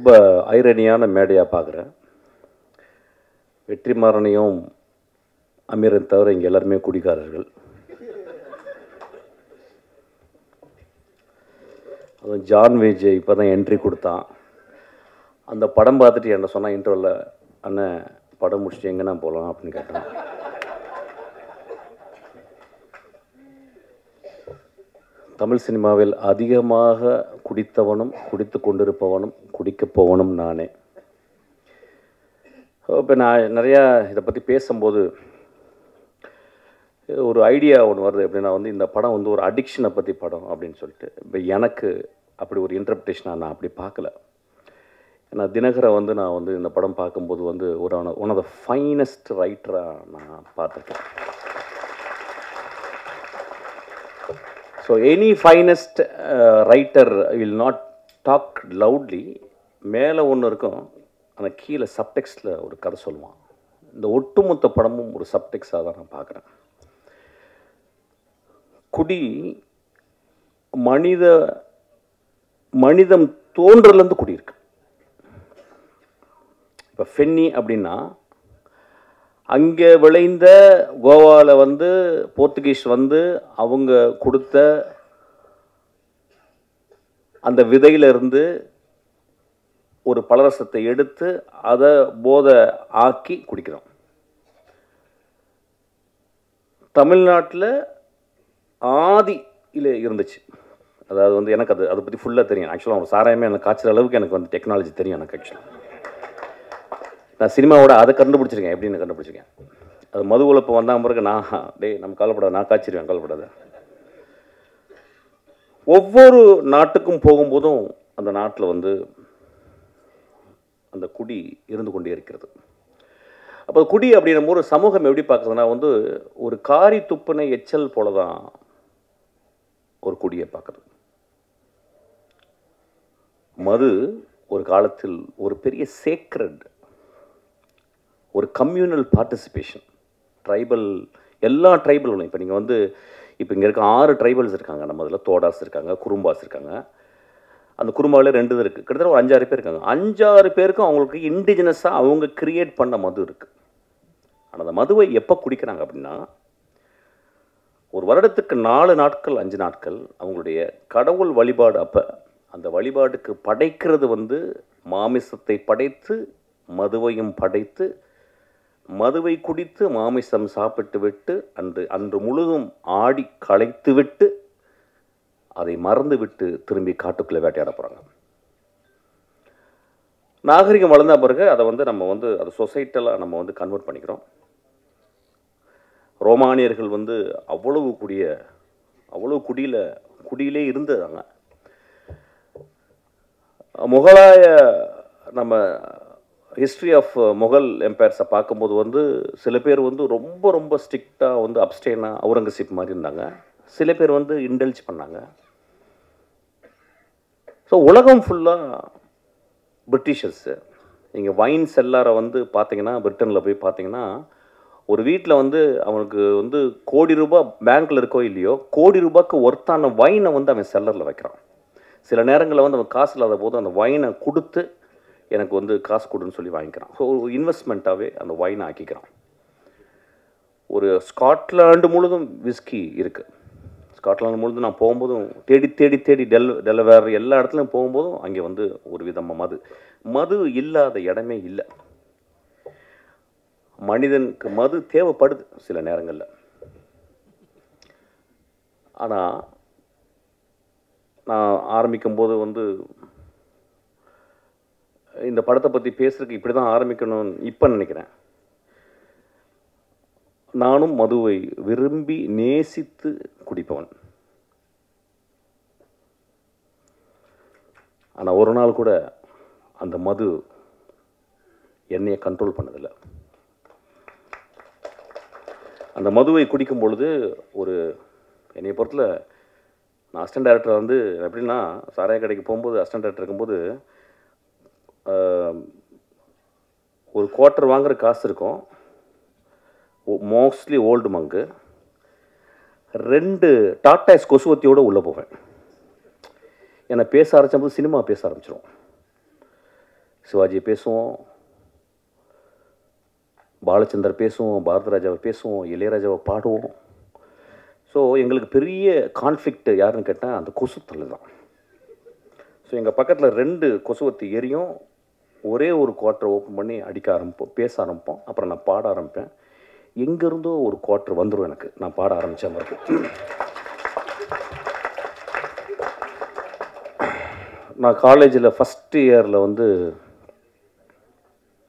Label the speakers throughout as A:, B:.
A: ரொம்ப ஐரணியான மேடையாக பார்க்குறேன். வெற்றிமாறனையும் அமீரன் தவிர இங்கே எல்லாருமே குடிகாரர்கள். அதுவும் ஜான் விஜய் இப்போ தான் என்ட்ரி கொடுத்தான். அந்த படம் பார்த்துட்டு என்ன சொன்னால் இன்ட்ரோவில், அண்ணன் படம் முடிச்சுட்டு எங்கன்னா போகலாம் அப்படின்னு கேட்டான். தமிழ் சினிமாவில் அதிகமாக குடித்தவனும் குடித்து கொண்டிருப்பவனும் குடிக்கப் போவனும் நானே. இப்போ நான் நிறையா இதை பற்றி பேசும்போது ஒரு ஐடியா ஒன்று வருது. எப்படின்னா இந்த படம் ஒரு அடிக்ஷனை பற்றி படம் அப்படின்னு சொல்லிட்டு. இப்போ எனக்கு அப்படி ஒரு இன்டர்பிரேஷனாக நான் அப்படி பார்க்கல. ஏன்னா தினகரை நான் இந்த படம் பார்க்கும்போது ஒரு ஒன் ஆஃப் த ஃபைனஸ்ட் ரைட்டராக நான் பார்த்துருக்கேன். So any finest writer will not talk loudly. மேலே ஒன்று இருக்கும், ஆனால் கீழே சப்டெக்ஸ்டில் ஒரு கதை சொல்லுவான். இந்த ஒட்டுமொத்த படமும் ஒரு சப்டெக்ஸாக தான் நான் பார்க்குறேன். குடி மனிதம் தோன்றலேருந்து குடி இருக்கு. இப்போ ஃபென்னி அப்படின்னா அங்கே விளைந்த கோவாவில் போர்த்துகீஸ் அவங்க கொடுத்த அந்த விதையிலிருந்து ஒரு பலரசத்தை எடுத்து அதை போதை ஆக்கி குடிக்கிறோம். தமிழ்நாட்டில் ஆதியில் இருந்துச்சு. அதாவது எனக்கு அதை பற்றி ஃபுல்லாக தெரியும். ஆக்சுவலாக அவங்க சாராயமே எனக்கு காய்ச்சல் அளவுக்கு எனக்கு டெக்னாலஜி தெரியும். எனக்கு ஆக்சுவலாக நான் சினிமாவோட அதை கண்டுபிடிச்சிருக்கேன். எப்படின்னு கண்டுபிடிச்சிருக்கேன். அது மது உழப்பு வந்தால் பிறகு நம்ம கவலைப்படாது, நான் காய்ச்சிருவேன், கவலைப்படாது. ஒவ்வொரு நாட்டுக்கும் போகும்போதும் அந்த நாட்டில் அந்த குடி இருந்து கொண்டே இருக்கிறது. அப்போ குடி அப்படின்னும் ஒரு சமூகம் எப்படி பார்க்குறதுன்னா ஒரு காரி துப்புனை எச்சல் போல தான் ஒரு குடியை பார்க்குறது. மது ஒரு காலத்தில் ஒரு பெரிய சேக்ரட், ஒரு கம்யூனல் பார்ட்டிசிபேஷன். ட்ரைபல், எல்லா ட்ரைபலும் இப்போ நீங்கள் இப்போ இங்கே இருக்க 6 ட்ரைபல்ஸ் இருக்காங்க. நம்ம அதில் தோடாஸ் இருக்காங்க, குறும்பாஸ் இருக்காங்க. அந்த குறும்பாவில் 2 இது இருக்குது. கிட்டத்தட்ட ஒரு 5-6 பேர் இருக்காங்க. 5-6 பேருக்கும் அவங்களுக்கு இண்டிஜினஸாக அவங்க கிரியேட் பண்ண மது இருக்குது. ஆனால் அந்த மதுவை எப்போ குடிக்கிறாங்க அப்படின்னா, ஒரு வருடத்துக்கு 4 நாட்கள் 5 நாட்கள் அவங்களுடைய கடவுள் வழிபாடு. அப்போ அந்த வழிபாடுக்கு படைக்கிறது மாமிசத்தை படைத்து மதுவையும் படைத்து மதுவை குடித்து மாமிசம் சாப்பிட்டு விட்டு அன்று முழுதும் ஆடி களைத்து விட்டு அதை மறந்து விட்டு திரும்பி காட்டுக்குள்ளே வேட்டையாட போகிறாங்க. நாகரிகம் வளர்ந்த பிறகு அதை நம்ம அதை சொசைட்டலாக நம்ம கன்வெர்ட் பண்ணிக்கிறோம். ரோமானியர்கள் அவ்வளவு குடியிலே இருந்ததாங்க. முகலாய நம்ம ஹிஸ்ட்ரி ஆஃப் முகல் எம்பையர்ஸை பார்க்கும்போது சில பேர் ரொம்ப ரொம்ப ஸ்ட்ரிக்டாக அப்ஸ்டேனாக அவுரங்கசீப் மாதிரி இருந்தாங்க. சில பேர் இன்டெல்ஜ் பண்ணாங்க. ஸோ உலகம் ஃபுல்லாக பிரிட்டிஷர்ஸு. நீங்கள் வைன் செல்லாரை பார்த்தீங்கன்னா, பிரிட்டனில் போய் பார்த்தீங்கன்னா, ஒரு வீட்டில் அவனுக்கு கோடி ரூபாய் பேங்க்கில் இருக்கோ இல்லையோ, கோடி ரூபாய்க்கு ஒர்த்தான வைனை அவன் செல்லரில் வைக்கிறான். சில நேரங்களில் அவன் காசு இல்லாத போது அந்த வைனை கொடுத்து எனக்கு காசு கொடுன்னு சொல்லி வாங்கிக்கிறான். ஸோ ஒரு இன்வெஸ்ட்மெண்ட்டாகவே அந்த வைனை ஆக்கிக்கிறான். ஒரு ஸ்காட்லாண்டு முழுதும் விஸ்கி இருக்குது. ஸ்காட்லாண்டு முழுதும் நான் போகும்போதும் தேடி தேடி தேடி டெலவேர் எல்லா இடத்துலையும் போகும்போதும் அங்கே ஒரு விதமாக மது இல்லாத இடமே இல்லை. மனிதனுக்கு மது தேவைப்படுது சில நேரங்களில். ஆனால் நான் ஆரம்பிக்கும்போது இந்த படத்தை பற்றி பேசுறதுக்கு இப்படி தான் ஆரம்பிக்கணும்னு இப்போ நினைக்கிறேன். நானும் மதுவை விரும்பி நேசித்து குடிப்பவன். ஆனால் ஒரு நாள் கூட அந்த மது என்னையை கண்ட்ரோல் பண்ணதில்லை. அந்த மதுவை குடிக்கும் பொழுது என்னைய பொறுத்தல நான் அசிஸ்டன்ட் டைரக்டர் எப்படின்னா, சாராய கடைக்கு போகும்போது அசிஸ்டன்ட் டைரக்டர் இருக்கும்போது ஒரு குவார்ட்டர் வாங்குற காசு இருக்கும். மோஸ்ட்லி ஓல்டு மங்கு. 2 டாட்டாஸ் கொசுவத்தியோடு உள்ளே போவேன். என்னை பேச ஆரம்பிச்சபோது சினிமா பேச ஆரம்பிச்சிடும். சிவாஜி பேசுவோம், பாலச்சந்தர் பேசுவோம், பாரதிராஜாவை பேசுவோம், இளையராஜாவை பாடுவோம். ஸோ எங்களுக்கு பெரிய கான்ஃப்ளிக்ட் யாருன்னு கேட்டால் அந்த கொசுத்தல் தான். ஸோ எங்கள் பக்கத்தில் 2 கொசுவத்தி எரியும். ஒரே ஒரு குவார்ட்டரை ஓப்பன் பண்ணி அடிக்க ஆரம்பிப்போம், பேச ஆரம்பிப்போம். அப்புறம் நான் பாட ஆரம்பிப்பேன். எங்கேருந்தோ ஒரு குவார்ட்டர் வந்துடும் எனக்கு, நான் பாட ஆரம்பித்த மாதிரி. நான் காலேஜில் ஃபஸ்ட் இயரில் வந்து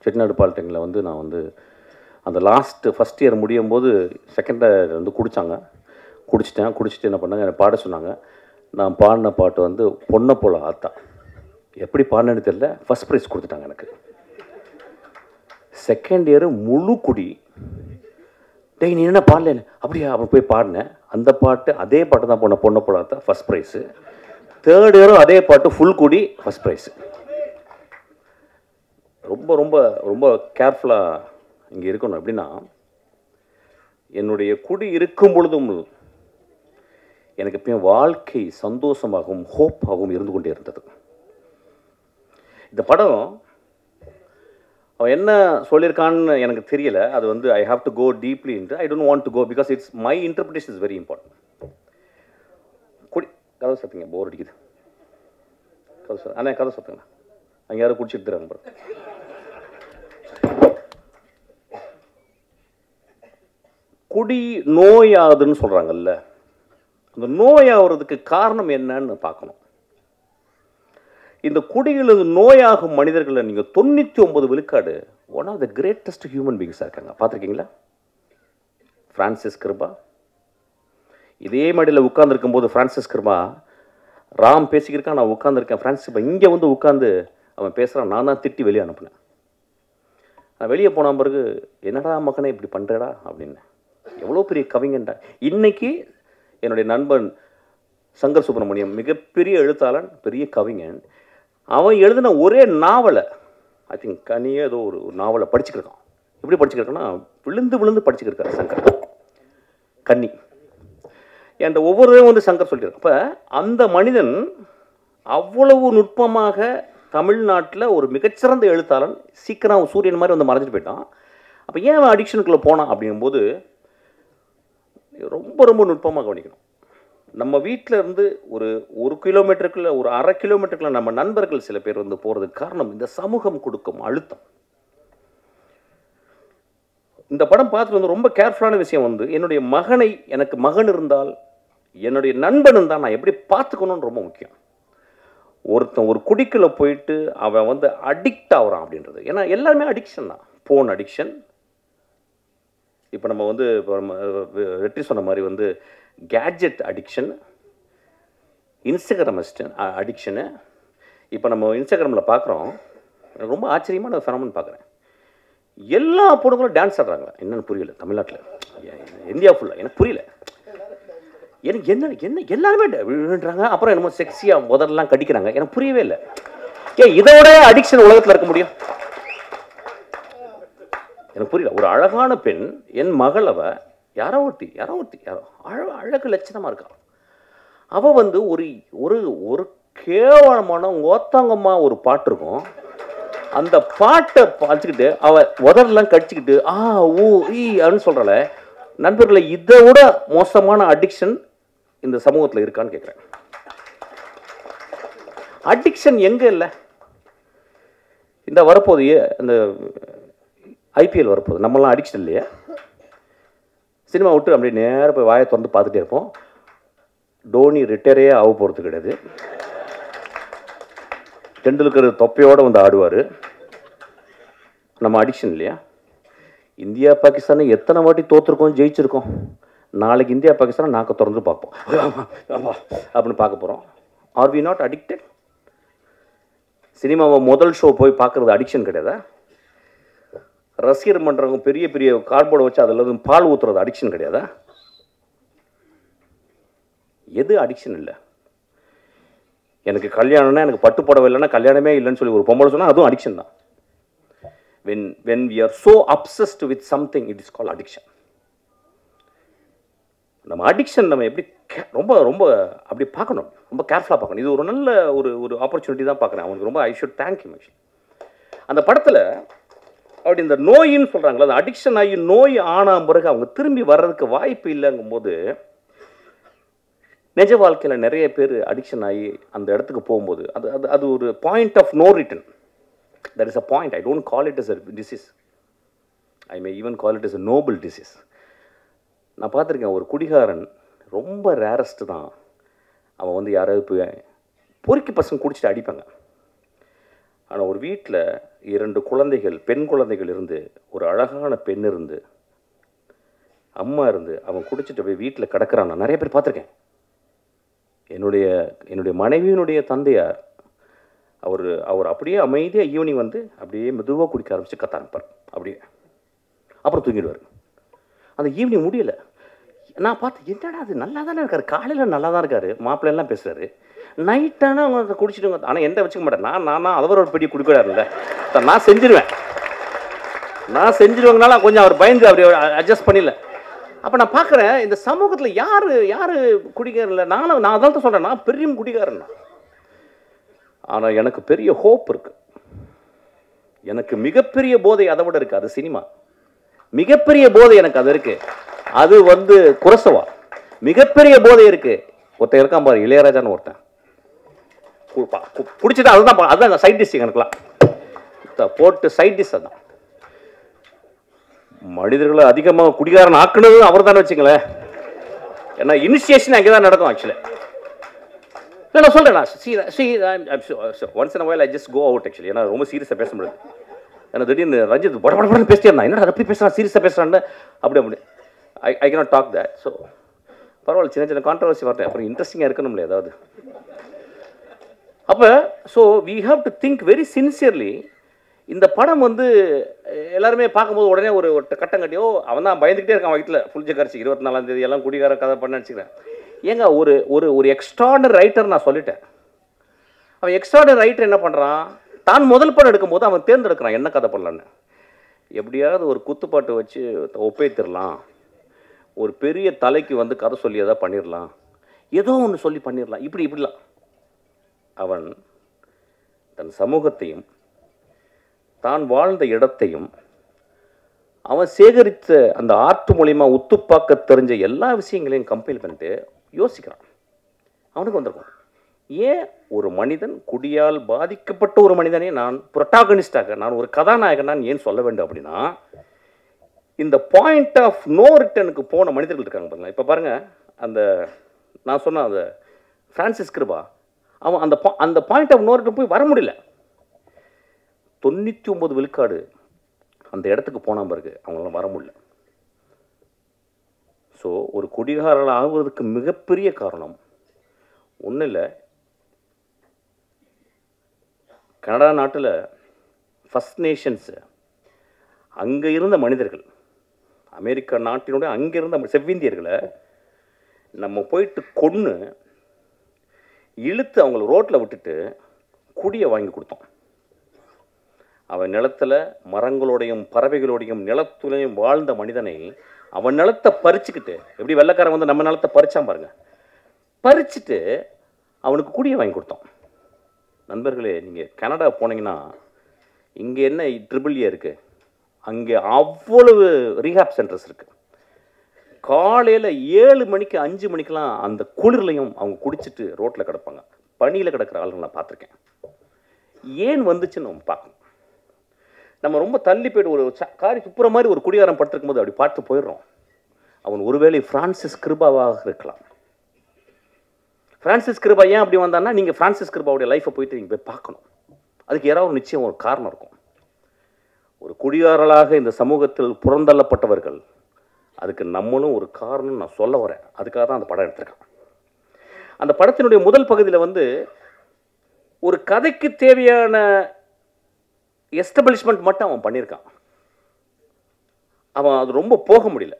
A: செட்டிநாடு பாலிடெக்னிக்கில் வந்து நான் வந்து அந்த ஃபஸ்ட் இயர் முடியும் போது செகண்ட் இயர் வந்து குடிச்சிட்டு என்ன பண்ணாங்க, என்னை பாட சொன்னாங்க. நான் பாடின பாட்டு வந்து பொண்ணை போல ஆத்தா. எப்படி பாடினேன்னு தெரியல, ஃபஸ்ட் ப்ரைஸ் கொடுத்துட்டாங்க எனக்கு. செகண்ட் இயரு முழு குடி. டேய் நீ என்ன பாடல, அப்படியா? அவன் போய் பாடினேன். அந்த பாட்டு அதே பாட்டு தான் பொண்ணை போல ஆத்தா, ஃபஸ்ட் ப்ரைஸு. தேர்ட் இயரும் அதே பாட்டு ஃபுல் குடி, ஃபஸ்ட் ப்ரைஸு. ரொம்ப ரொம்ப ரொம்ப கேர்ஃபுல்லாக இங்கே இருக்கணும். எப்படின்னா, என்னுடைய குடி இருக்கும் பொழுதும் எனக்கு எப்பயும் வாழ்க்கை சந்தோஷமாகவும் ஹோப்பாகவும் இருந்து கொண்டே இருந்தது. இந்த படம் அவன் என்ன சொல்லியிருக்கான்னு எனக்கு தெரியல. அது வந்து I have to go deeply into. I don't want to go because it's my interpretation is very important. கதை சத்துங்க, போர் அடிக்குது. கதை சத்துங்கண்ணா, அங்கே யாரும் குடிச்சிட்டு தராங்க பாருங்க. குடி நோயாகுதுன்னு சொல்கிறாங்கல்ல, அந்த நோயாகிறதுக்கு காரணம் என்னன்னு பார்க்கணும். இந்த குடிகளுக்கு நோயாகும் மனிதர்களை நீங்கள் 99 விழுக்காடு one of the greatest human பீயிங்ஸாக இருக்காங்க. பார்த்துருக்கீங்களா? ஃப்ரான்சிஸ் கிருபா. இதே மடியில் உட்காந்துருக்கும் போது ஃப்ரான்சிஸ் கிருபா ராம் பேசிக்கிருக்கான், நான் உட்காந்துருக்கேன். ஃப்ரான்சிஸ் கிருபா இங்கே வந்து உட்காந்து அவன் பேசுகிறான். நான் தான் திட்டி வெளியே அனுப்புனேன். நான் வெளியே போன பிறகு என்னடா மகனே இப்படி பண்ணுறடா அப்படின்னு. எவ்வளோ பெரிய கவிஞன்டா. இன்னைக்கு என்னுடைய நண்பன் சங்கர் சுப்பிரமணியம் மிகப்பெரிய எழுத்தாளன், பெரிய கவிஞன். அவன் எழுதின ஒரே நாவலை, ஐ திங்க் கனியே ஏதோ ஒரு நாவலை படிச்சுக்கிருக்கான். எப்படி படிச்சுக்கிருக்கான்னா, விழுந்து படிச்சுக்கிருக்காரு சங்கர். கன்னி என்ற ஒவ்வொருவரும் வந்து சங்கர் சொல்லியிருக்கான். அப்போ அந்த மனிதன் அவ்வளவு நுட்பமாக தமிழ்நாட்டில் ஒரு மிகச்சிறந்த எழுத்தாளன், சீக்கிரம் சூரியன் மாதிரி வந்து மறைஞ்சிட்டு போயிட்டான். அப்போ ஏன் அவன் அடிக்ஷனுக்குள்ளே போனான் அப்படிங்கும்போது ரொம்ப ரொம்ப நுட்பமாக கவனிக்கணும். நம்ம வீட்டில் இருந்து ஒரு கிலோமீட்டருக்குள்ள, ஒரு அரை கிலோமீட்டருக்குள்ள நம்ம நண்பர்கள் சில பேர் வந்து போகிறதுக்கு காரணம் இந்த சமூகம் கொடுக்கும் அழுத்தம். இந்த படம் பார்த்துட்டு வந்து ரொம்ப கேர்ஃபுல்லான விஷயம் வந்து, என்னுடைய மகனை, எனக்கு மகன் இருந்தால், என்னுடைய நண்பன் இருந்தால் நான் எப்படி பார்த்துக்கணும்னு ரொம்ப முக்கியம். ஒருத்தன் ஒரு குடிக்குள்ள போயிட்டு அவன் வந்து அடிக்ட் ஆகிறான் அப்படின்றது. ஏன்னா எல்லாருமே அடிக்ஷன் தான். ஃபோன் அடிக்ஷன், இப்போ நம்ம வந்து வெற்றி சொன்ன மாதிரி வந்து கேட்ஜெட் அடிக்ஷன், இன்ஸ்டாகிராம் அடிக்ஷனு. இப்போ நம்ம இன்ஸ்டாகிராமில் பார்க்குறோம், ரொம்ப ஆச்சரியமான ஃபெனோமெனன் பார்க்குறேன். எல்லா பொண்ணுங்களும் டான்ஸ் ஆடுறாங்க. என்னென்னு புரியல தமிழ்நாட்டில், இந்தியா ஃபுல்லாக எனக்கு புரியல. எனக்கு என்ன எல்லாருமே விழுறாங்க. அப்புறம் என்னமோ செக்ஸியாக முதல்லாம் கடிக்கிறாங்க. எனக்கு புரியவே இல்லை. இதோட அடிக்ஷன் உலகத்தில் இருக்க முடியும்? எனக்கு புரியல. ஒரு அழகான பெண், என் மகள், யாரோ ஒருத்தி அழகு லட்சணமாக இருக்கா. அவள் வந்து ஒரு கேவலமான ஓத்தாங்கம்மா ஒரு பாட்டு இருக்கும். அந்த பாட்டை பார்த்துக்கிட்டு அவள் உதரெல்லாம் கடிச்சிக்கிட்டு ஊ ஈ அப்படின்னு சொல்கிறாள். நண்பர்களை, இதை விட மோசமான அடிக்ஷன் இந்த சமூகத்தில் இருக்கான்னு கேட்குறேன். அடிக்ஷன் எங்கே இல்லை? இந்த வரப்போது இந்த ஐபிஎல் வரப்போகுது, நம்மளாம் அடிக்ஷன் இல்லையா? சினிமா விட்டு அப்படியே நேராக போய் வாயை திறந்து பார்த்துட்டே இருப்போம். டோனி ரிட்டையரே ஆக போகிறது கிடையாது. டெண்டுல்கர் தொப்பையோடு வந்து ஆடுவார். நம்ம அடிக்ஷன் இல்லையா? இந்தியா பாகிஸ்தானை எத்தனை வாட்டி தோற்றுருக்கோம், ஜெயிச்சிருக்கோம். நாளைக்கு இந்தியா பாகிஸ்தானை நாங்கள் திறந்து பார்ப்போம் அப்படின்னு பார்க்க போகிறோம். Are we not addicted? சினிமாவை முதல் ஷோ போய் பார்க்குறது அடிக்ஷன் கிடையாதா? ரசிகர் மன்றவங்க பெரிய பெரிய கார்ட்போர்டை வச்சு அதில் பால் ஊற்றுறது அடிக்ஷன் கிடையாதா? எது அடிக்ஷன் இல்லை? எனக்கு கல்யாணம்னா, எனக்கு பட்டு புடவை இல்லைன்னா கல்யாணமே இல்லைன்னு சொல்லி ஒரு பொம்பளை சொன்னால் அதுவும் அடிக்ஷன் தான். when we are so obsessed with something, it is called addiction. நம்ம அடிக்ஷன் நம்ம எப்படி ரொம்ப ரொம்ப அப்படி பார்க்கணும், ரொம்ப கேர்ஃபுல்லாக பார்க்கணும். இது ஒரு நல்ல ஒரு ஆப்பர்ச்சுனிட்டி தான் பார்க்குறேன் அவனுக்கு. ரொம்ப ஐ ஷுட் தேங்க் ஹிம். அந்த படத்தில் அப்படி இந்த நோயின்னு சொல்கிறாங்களா, அந்த அடிக்ஷன் ஆகி நோய் ஆன பிறகு அவங்க திரும்பி வர்றதுக்கு வாய்ப்பு இல்லைங்கும்போது, நிஜ வாழ்க்கையில் நிறைய பேர் அடிக்ஷன் ஆகி அந்த இடத்துக்கு போகும்போது அது அது அது ஒரு point of no return. That is a point. I don't call it as a disease. I may even call it as a noble disease. நான் பார்த்துருக்கேன், ஒரு குடிகாரன் ரொம்ப ரேரஸ்ட்டு தான். அவன் வந்து யாராவது போய் பொறுக்கி பசங்க குடிச்சிட்டு அடிப்பாங்க. ஆனால் ஒரு வீட்டில் 2 குழந்தைகள், பெண் குழந்தைகள் இருந்து, ஒரு அழகான பெண் இருந்து, அம்மா இருந்து, அவன் குடிச்சிட்டு போய் வீட்டில் கிடக்கிறான். நான் நிறைய பேர் பார்த்துருக்கேன். என்னுடைய மனைவியினுடைய தந்தையார் அவர் அப்படியே அமைதியாக ஈவினிங் வந்து அப்படியே மெதுவாக குடிக்க ஆரம்பித்து கத்த ஆரம்பிப்பார். அப்படியே அப்புறம் தூங்கிடுவார். அந்த ஈவினிங் முடியலை. நான் பார்த்து, என்னடா அது நல்லா தானே இருக்கார், காலையில் நல்லா தான் இருக்கார், மாப்பிள்ளைலாம் பேசுகிறாரு, நைட்டானா அவங்க குடிச்சிடுங்க. ஆனால் எந்த வச்சுக்க மாட்டேன். நான் அவர் ஒரு பெரிய குடிக்கூடாதுல்ல, நான் செஞ்சிருவேங்கனால கொஞ்சம் அவர் பயந்து அப்படி அட்ஜஸ்ட் பண்ணிடல. அப்போ நான் பார்க்குறேன், இந்த சமூகத்தில் யார் குடிக்காரன்ல, நான் அதான் தான் சொல்கிறேன், நான் பெரிய குடிக்காரன். ஆனால் எனக்கு பெரிய ஹோப் இருக்குது. எனக்கு மிகப்பெரிய போதை அதை விட இருக்குது. அது சினிமா. மிகப்பெரிய போதை எனக்கு அது இருக்குது. அது வந்து குரசவா. மிகப்பெரிய போதை இருக்குது. ஒருத்தன் இருக்கான் பாரு, இளையராஜான்னு ஒருத்தன், பிடிச்சிட்டு அதுதான் சைட் டிஷ். எனக்குலாம் போட்டு சைட் டிஷ் அதுதான். மனிதர்களை அதிகமாக குடிகாரன் ஆக்குனது அவர் தானே வச்சுங்களேன். ஏன்னா இனிஷியேஷன் அங்கே தான் நடக்கும் ஆக்சுவலி. இல்லை நான் சொல்கிறேன், once in while I just go out actually. ஏன்னா ரொம்ப சீரியஸாக பேச முடியாது. ஏன்னா திடீர்னு ரஞ்சித் படப்படன்னு பேசிட்டே இருந்தான், என்னடா அப்படி பேசுகிறான், சீரியஸாக பேசுகிறான்னு அப்படி I cannot talk that. So பரவாயில்ல, சின்ன கான்ட்ரவர்சி வரட்டேன், அப்புறம் இன்ட்ரெஸ்டிங்காக இருக்கணும்ல ஏதாவது. அப்போ so we have to think very sincerely. இந்த படம் வந்து எல்லாருமே பார்க்கும்போது உடனே ஒரு கட்டம் கட்டியோ அவன் தான் பயந்துக்கிட்டே இருக்கான் வீட்டில் புளிச்ச கரைச்சி 24ஆம் தேதி எல்லாம் குடிகார கதை பண்ண நினச்சிக்கிறேன். ஏங்க ஒரு எக்ஸ்ட்ராடனரி ரைட்டர் நான் சொல்லிட்டேன். அவன் எக்ஸ்ட்ராடனரி ரைட்டர் என்ன பண்ணுறான், தான் முதல் படம் எடுக்கும்போது அவன் தேர்ந்தெடுக்கிறான் என்ன கதை பண்ணலான்னு. எப்படியாவது ஒரு குத்துப்பாட்டு வச்சு ஒப்பேத்திடலாம், ஒரு பெரிய தலைக்கு வந்து கதை சொல்லி எதாவது பண்ணிடலாம், ஏதோ ஒன்று சொல்லி பண்ணிடலாம், இப்படிலாம். அவன் தன் சமூகத்தையும் தான் வாழ்ந்த இடத்தையும் அவன் சேகரித்த அந்த ஆர்ட் மூலிமா உத்துப்பாக்க தெரிஞ்ச எல்லா விஷயங்களையும் கம்பைல் பண்ணிட்டு யோசிக்கிறான். அவனுக்கு வந்திருக்கும், ஏன் ஒரு மனிதன் குடியால் பாதிக்கப்பட்ட ஒரு மனிதனே நான் புரோட்டாகனிஸ்டாக, நான் ஒரு கதாநாயகன் நான் ஏன் சொல்ல வேண்டும் அப்படின்னா, இந்த பாயிண்ட் ஆஃப் நோ ரிட்டனுக்கு போன மனிதர்கள் இருக்காங்க பாருங்க. இப்போ பாருங்க, அந்த நான் சொன்ன அந்த பிரான்சிஸ் கிருபா, அவன் அந்த பாயிண்ட் ஆஃப் நோ ரிட்டன் போய் வர முடியல. 99 விழுக்காடு அந்த இடத்துக்கு போன பிறகு அவங்களால வர முடியல. ஸோ ஒரு குடிகாரர்கள் ஆகுவதற்கு மிகப்பெரிய காரணம் ஒன்றும் இல்லை, கனடா நாட்டில் ஃபர்ஸ்ட் நேஷன்ஸு அங்கே இருந்த மனிதர்கள், அமெரிக்கா நாட்டினுடைய அங்கே இருந்த செவ்விந்தியர்களை நம்ம போயிட்டு கொன்று இழுத்து அவங்கள ரோட்டில் விட்டுட்டு குடியை வாங்கி கொடுத்தோம். அவன் நிலத்தில் மரங்களோடையும் பறவைகளோடையும் நிலத்துலையும் வாழ்ந்த மனிதனை அவன் நிலத்தை பறிச்சுக்கிட்டு, எப்படி வெள்ளைக்காரன் வந்து நம்ம நிலத்தை பறிச்சான் பாருங்க, பறிச்சுட்டு அவனுக்கு குடியை வாங்கி கொடுத்தோம். நண்பர்களே, நீங்கள் கனடா போனீங்கன்னா இங்கே என்ன ட்ரிபிள்ஏ இருக்குது, அங்கே அவ்வளவு ரீஹாப் சென்டர்ஸ் இருக்குது. காலையில் 7 மணிக்கு 5 மணிக்கெலாம் அந்த குளிர்லையும் அவங்க குடிச்சிட்டு ரோட்டில் கிடப்பாங்க. பனியில் கிடக்கிற ஆளுங்க நான் பார்த்துருக்கேன். ஏன் வந்துச்சுன்னு நம்ம பார்க்கணும். நம்ம ரொம்ப தள்ளி போய்ட்டு ஒரு காரி துப்புற மாதிரி ஒரு குடிகாரம் படுத்திருக்கும் போது அப்படி பார்த்து போயிடுறோம். அவன் ஒருவேளை பிரான்சிஸ் கிருபாவாக இருக்கலாம். பிரான்சிஸ் கிருபா ஏன் அப்படி வந்தான்னா, நீங்கள் பிரான்சிஸ் கிருபாவுடைய லைஃப்பை போயிட்டு நீங்கள் போய் பார்க்கணும். அதுக்கு யாராவது நிச்சயம் ஒரு காரணம் இருக்கும். ஒரு குடிகாரர்களாக இந்த சமூகத்தில் புறந்தள்ளப்பட்டவர்கள், அதுக்கு நம்மளும் ஒரு காரணம் நான் சொல்ல வரேன். அதுக்காக தான் அந்த படம் எடுத்திருக்கேன். அந்த படத்தினுடைய முதல் பகுதியில் வந்து ஒரு கதைக்கு தேவையான எஸ்டபிளிஷ்மெண்ட் மட்டும் அவன் பண்ணியிருக்கான். அவன் அது ரொம்ப போக முடியல.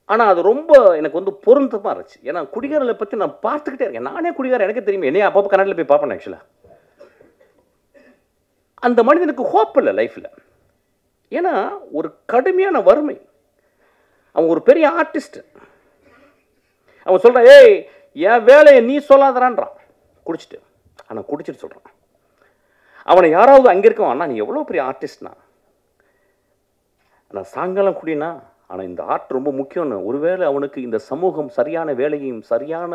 A: ஆனால் அது ரொம்ப எனக்கு வந்து பொருந்தமாக இருந்துச்சு. ஏன்னா குடிகாரர்களை பற்றி நான் பார்த்துக்கிட்டே இருக்கேன். நானே குடிகாரன், எனக்கே தெரியும். என்னையே அப்பப்போ கன்னடில் போய் பார்ப்பேன். ஆக்சுவலாக அந்த மனிதனுக்கு ஹோப் இல்லை லைஃப்பில். ஏன்னா ஒரு கடுமையான வறுமை. அவன் ஒரு பெரிய ஆர்டிஸ்ட். அவன் சொல்கிறான், ஏய் என் வேலையை நீ சொல்லாதறான்றான் குடிச்சிட்டு. ஆனால் குடிச்சிட்டு சொல்கிறான். அவனை யாராவது அங்கே இருக்கவன், அண்ணா நீ எவ்வளோ பெரிய ஆர்டிஸ்ட்னா, நான் சாயங்காலம் குடினா, ஆனால் இந்த ஆர்ட் ரொம்ப முக்கியம்னு. ஒருவேளை அவனுக்கு இந்த சமூகம் சரியான வேலையும் சரியான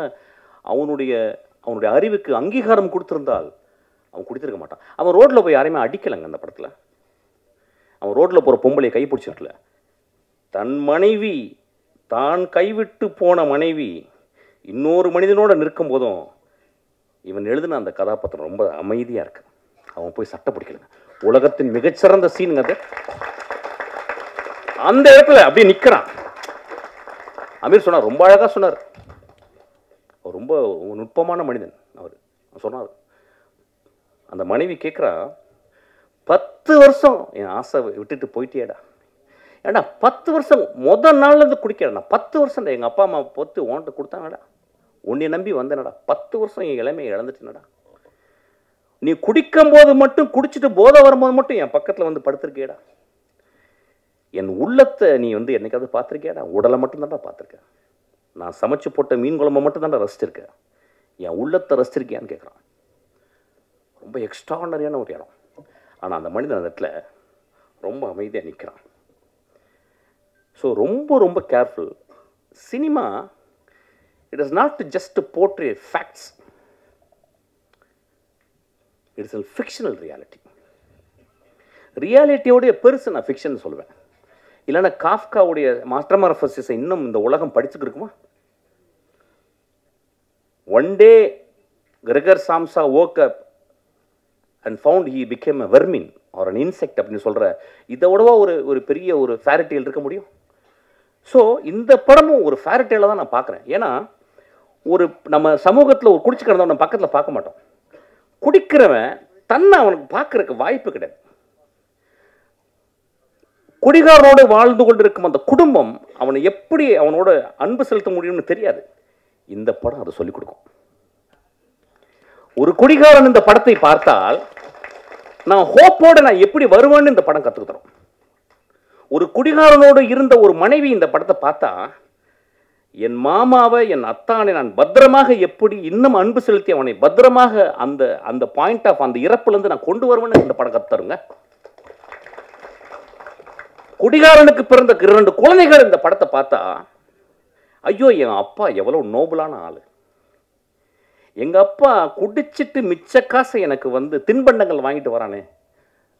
A: அவனுடைய அறிவுக்கு அங்கீகாரம் கொடுத்துருந்தால் அவன் குடித்திருக்க மாட்டான். அவன் ரோட்டில் போய் யாரையுமே அடிக்கலைங்க அந்த படத்தில். அவன் ரோட்டில் போகிற பொம்பளையை கைப்பிடிச்சிருக்கல. தன் மனைவி, தான் கைவிட்டு போன மனைவி இன்னொரு மனிதனோடு நிற்கும் போதும் இவன் எழுதின அந்த கதாபாத்திரம் ரொம்ப அமைதியாக இருக்கு. அவன் போய் சட்டை பிடிக்கலங்க. உலகத்தின் மிகச்சிறந்த சீனுங்க அது. அந்த இடத்துல அப்படியே நிற்கிறான். அமீர் சொன்னார், ரொம்ப அழகாக சொன்னார். அவர் ரொம்ப நுட்பமான மனிதன். அவர் சொன்னார், அந்த மனைவி கேட்குறா, 10 வருஷம் என் ஆசை விட்டுட்டு போயிட்டேடா. ஏடா 10 வருஷம் முதல் நாள்லேருந்து குடிக்கிறேன். 10 வருஷம் எங்கள் அப்பா அம்மா பொத்து ஓன்ட்டு கொடுத்தாங்கடா, உன்னை நம்பி வந்தேனடா. 10 வருஷம் என் இளமையை இழந்துட்டேனடா. நீ குடிக்கும் போது மட்டும், குடிச்சிட்டு போதை வரும்போது மட்டும் என் பக்கத்தில் வந்து படுத்திருக்கேடா. என் உள்ளத்தை நீ வந்து என்னைக்காவது பார்த்துருக்கியாடா? உடலை மட்டும்தான்டா பார்த்துருக்கேன். நான் சமைச்சு போட்ட மீன் குழம்பை மட்டும்தான்டா ரசிச்சிருக்கேன். என் உள்ளத்தை ரசிச்சிருக்கியான்னு கேட்குறான். ரொம்ப எக்ஸ்ட்ரானரியான ஒரு இடம். ஆனால் அந்த மனிதன் அந்த இடத்துல ரொம்ப அமைதியாக நிற்கிறான். ஸோ ரொம்ப ரொம்ப careful. Cinema it is not just portray facts, it is a fictional reality. ரியாலிட்டியோடைய பெருசு நான் ஃபிக்ஷன் சொல்லுவேன். இல்லைன்னா காஃப்காவுடைய மாஸ்டர்மார்ஃபசிஸை இன்னும் இந்த உலகம் படிச்சுட்டு இருக்குமா? One day Gregor Samsa woke up and found he became a vermin or an insect அப்படின்னு சொல்கிற இதை விடவா ஒரு பெரிய ஒரு ஃபேரிடேல் இருக்க முடியும்? ஸோ இந்த படமும் ஒரு ஃபேரிடேலை தான் நான் பார்க்குறேன். ஏன்னா நம்ம சமூகத்தில் ஒரு குடிச்சு கிடந்தவன் நம்ம பக்கத்தில் பார்க்க மாட்டோம். குடிக்கிறவன் தன்னை அவனுக்கு பார்க்கறதுக்கு வாய்ப்பு கிடையாது. குடிகாரனோடு வாழ்ந்து கொண்டிருக்கும் அந்த குடும்பம் அவனை எப்படி அவனோட அன்பு செலுத்த முடியும்னு தெரியாது. இந்த படம் அதை சொல்லிக் கொடுக்கும். ஒரு குடிகாரன் இந்த படத்தை பார்த்தால் நான் ஹோப்போட நான் எப்படி வருவேன்னு இந்த படம் கற்றுக்கு தரும். ஒரு குடிகாரனோடு இருந்த ஒரு மனைவி இந்த படத்தை பார்த்தா, என் மாமாவை, என் அத்தானை நான் பத்திரமாக எப்படி இன்னும் அன்பு செலுத்தி அவனை பத்திரமாக அந்த பாயிண்ட் ஆஃப் அந்த இறப்புலேருந்து நான் கொண்டு வருவேன்னு இந்த படம் கற்றுத்தருங்க. குடிகாரனுக்கு பிறந்த 2 குழந்தைகள் இந்த படத்தை பார்த்தா, ஐயோ என் அப்பா எவ்வளோ நோபலான ஆள், எங்கள் அப்பா குடிச்சிட்டு மிச்ச காசை எனக்கு வந்து தின்பண்டங்கள் வாங்கிட்டு வரானே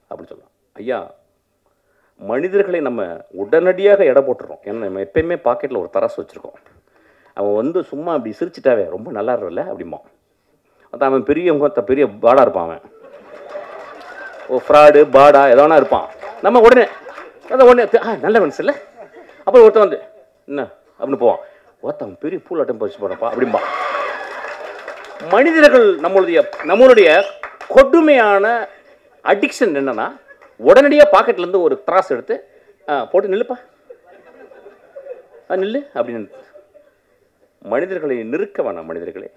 A: அப்படின்னு சொல்லலாம். ஐயா, மனிதர்களை நம்ம உடனடியாக எடை போட்டுறோம். ஏன்னா நம்ம எப்பயுமே பாக்கெட்டில் ஒரு தராசு வச்சுருக்கோம். அவன் வந்து சும்மா அப்படி சிரிச்சிட்டாவே ரொம்ப நல்லா இருக்கல அப்படிமா. அதான் அவன் பெரிய பாடா இருப்பான். அவன் ஃப்ராடு பாடா எதோனா இருப்பான். நம்ம உடனே நல்ல மனுஷன் இல்லை. அப்புறம் ஒருத்தன் வந்து என்ன அப்படின்னு போவான். ஒருத்தன் பெரிய பூலாட்டம் பறிச்சு போறப்பா அப்படிம்பா. மனிதர்கள் நம்மளுடைய கொடுமையான அடிக்ஷன் என்னன்னா, உடனடியாக பாக்கெட்லேருந்து ஒரு திராஸ் எடுத்து போட்டு நில்லுப்பா, நில்லு அப்படின்னு மனிதர்களை நிறுக்க வேணாம். மனிதர்களே,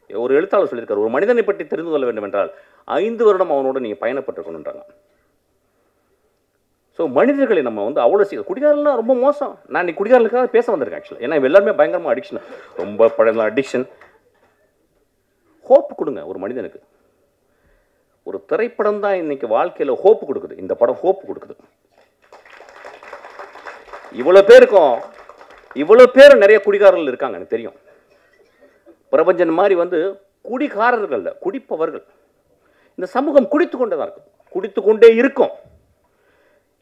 A: ஒரு எழுத்தாளர் சொல்லியிருக்காரு, ஒரு மனிதனை பற்றி தெரிந்து கொள்ள வேண்டும் என்றால் 5 வருடம் அவனோட நீங்கள் பயணப்பட்டிருக்கணுன்றாங்க. ஸோ மனிதர்களை நம்ம வந்து அவ்வளோ சீக்கிரம், குடிகாரலாம் ரொம்ப மோசம். நான் இன்னைக்கு குடிகாரர்களுக்காக பேச வந்திருக்கேன் ஆக்சுவலாக. ஏன்னா எல்லாருமே பயங்கரமாக அடிக்ஷன், ரொம்ப பழைய அடிக்ஷன். ஹோப் கொடுங்க ஒரு மனிதனுக்கு. ஒரு திரைப்படம் தான் இன்னைக்கு வாழ்க்கையில் ஹோப்பு கொடுக்குது. இந்த படம் ஹோப்பு கொடுக்குது. இவ்வளோ பேர் நிறைய குடிகாரர்கள் இருக்காங்க எனக்கு தெரியும். பிரபஞ்சன் மாதிரி வந்து குடிகாரர்கள், குடிப்பவர்கள். இந்த சமூகம் குடித்து கொண்டே தான் இருக்கும், குடித்து கொண்டே இருக்கும்.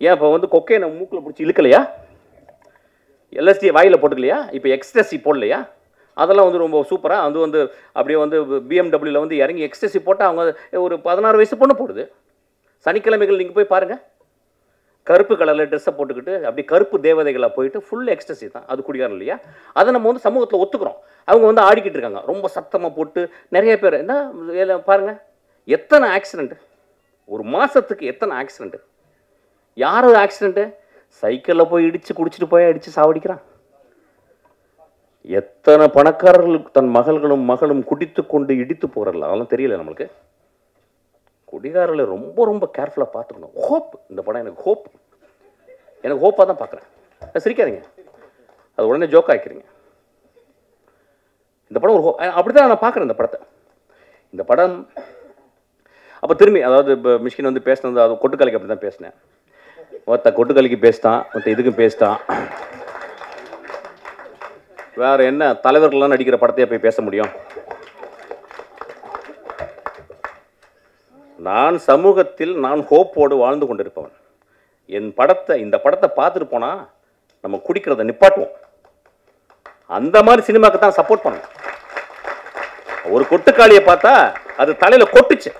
A: ஏன் இப்போ வந்து கொக்கையை நம்ம மூக்கில் பிடிச்சி இழுக்கலையா? எல்எஸ்டி வாயில் போட்டுக்கலையா? இப்போ எக்ஸ்டசி போடலையா? அதெல்லாம் வந்து ரொம்ப சூப்பராக அது வந்து அப்படியே வந்து பிஎம்டபிள்யூவில் வந்து இறங்கி எக்ஸ்டசி போட்டால் அவங்க ஒரு 16 வயசு பொண்ணு போடுது. சனிக்கிழமைகள் நீங்கள் போய் பாருங்கள், கருப்பு கலரில் ட்ரெஸ்ஸை போட்டுக்கிட்டு அப்படி கருப்பு தேவதைகளாக போயிட்டு ஃபுல் எக்ஸ்டசி தான். அது குடிகாரம் இல்லையா? அதை நம்ம வந்து சமூகத்தில் ஒத்துக்கிறோம். அவங்க வந்து ஆடிக்கிட்டு இருக்காங்க ரொம்ப சத்தமாக போட்டு. நிறைய பேர் என்ன பாருங்கள், எத்தனை ஆக்சிடெண்ட்டு ஒரு மாதத்துக்கு, எத்தனை ஆக்சிடெண்ட்டு. யார் ஆக்சிடெண்ட்டு? சைக்கிளில் போய் இடித்து குடிச்சிட்டு போய் அடித்து சாவடிக்கிறான். எத்தனை பணக்காரர்களுக்கு தன் மகளும் குடித்து கொண்டு இடித்து போகிறல, அதெல்லாம் தெரியல நம்மளுக்கு. குடிகாரர்களை ரொம்ப ரொம்ப கேர்ஃபுல்லாக பார்த்துக்கணும். ஹோப், இந்த படம் எனக்கு ஹோப்பாக தான் பார்க்குறேன். சிரிக்காதீங்க, அது உடனே ஜோக் ஆக்கிக்கிறீங்க. இந்த படம் ஒரு அப்படி தான் நான் பார்க்குறேன் இந்த படத்தை. இந்த படம் அப்போ திரும்பி அதாவது இப்போ மிஷ்கின் வந்து பேசினது அது கொட்டுக்கலைக்கு அப்படி தான் பேசினேன். ஒருத்த கொட்டுக்கலைக்கு பேசிட்டான், ஒருத்த இதுக்கும் பேசிட்டான். வேற என்ன தலைவர்கள்லாம் நடிக்கிற படத்தையே போய் பேச முடியும்? நான் சமூகத்தில் நான் ஹோப்போடு வாழ்ந்து கொண்டிருப்பவன். இந்த படத்தை பார்த்துட்டு போனா நம்ம குடிக்கிறத நிப்பாட்டுவோம். அந்த மாதிரி சினிமாக்கு தான் சப்போர்ட் பண்ணணும். ஒரு கொட்டுக்காளியை பார்த்தா அது தலையில கொட்டுச்சு,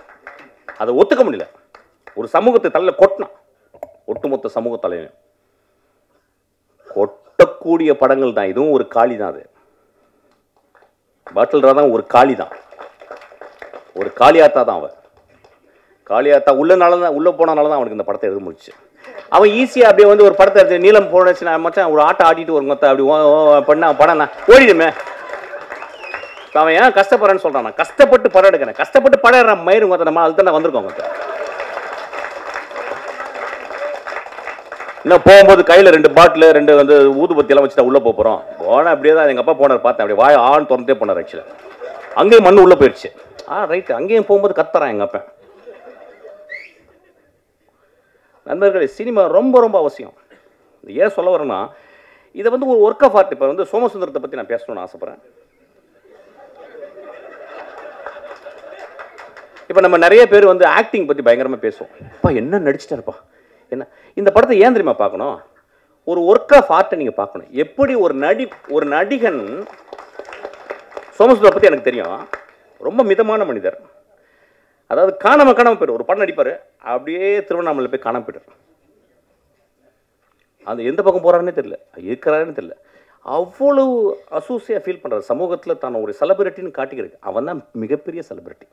A: அதை ஒத்துக்க முடியல. ஒரு சமூகத்தை தலையில கொட்டினான், ஒட்டுமொத்த சமூக தலையில கொட்டக்கூடிய படங்கள் தான். இதுவும் ஒரு காளி தான். அது பாட்டில் தான் ஒரு காளி தான், ஒரு காளியாத்தா தான். அவன் காளியாத்தா உள்ள போனனால தான் அவனுக்கு இந்த படத்தை எழுத முடிச்சு. அவன் ஈஸியாக அப்படியே வந்து ஒரு படத்தை எடுத்து நீளம் போனச்சுன்னா மச்சான் ஒரு ஆட்டை ஆட்டிட்டு ஒரு மொத்த அப்படி பண்ண படம் நான் ஓடிடுமே. அவன் ஏன் கஷ்டப்படுறேன்னு சொல்கிறான். நான் கஷ்டப்பட்டு படம் எடுக்கிறேன், கஷ்டப்பட்டு படம் எடுறேன் மயிறு மொத்த நம்ம அதுதான் வந்திருக்கோம். இன்னும் போகும்போது கையில் 2 பாட்டில் 2 வந்து ஊதுபத்தி எல்லாம் வச்சுட்டா உள்ளே போகிறோம். போனால் அப்படியே தான் எங்கள் அப்பா போனார், பார்த்தேன் அப்படியே வாய் ஆண் திறந்தே போனார். ஆக்சுவலாக அங்கேயும் மண் உள்ளே போயிடுச்சு. ரைட்டு, அங்கேயும் போகும்போது கத்துறான் எங்கள் அப்பா. நண்பர்களே, சினிமா ரொம்ப ரொம்ப அவசியம். ஏன் சொல்ல வரேன்னா, இதை வந்து ஒரு ஒர்க் ஆஃப் ஆர்ட். இப்போ வந்து சோமசுந்தரத்தை பற்றி நான் பேசணும்னு ஆசைப்பட்றேன். இப்போ நம்ம நிறைய பேர் வந்து ஆக்டிங் பற்றி பயங்கரமாக பேசுவோம். அப்பா என்ன நடிச்சிட்டாருப்பா என்ன. இந்த படத்தை ஏன் தெரியுமா பார்க்கணும்? ஒரு ஒர்க் ஆஃப் ஆர்ட்டை நீங்கள் பார்க்கணும். எப்படி ஒரு நடிகன், சோமசுந்தரம் பற்றி எனக்கு தெரியும், ரொம்ப மிதமான மனிதர். அதாவது காணாம போய்டும். ஒரு படம் நடிப்பார், அப்படியே திருவண்ணாமலை போய் காணாம போய்ட்டார். அந்த எந்த பக்கம் போகிறாருன்னே தெரியல, இருக்கிறாருன்னு தெரியல. அவ்வளவு அசூசியாக ஃபீல் பண்ணுறாரு. சமூகத்தில் தான் ஒரு செலிபிரிட்டின்னு காட்டிக்கிறது. அவன் தான் மிகப்பெரிய செலிபிரிட்டி.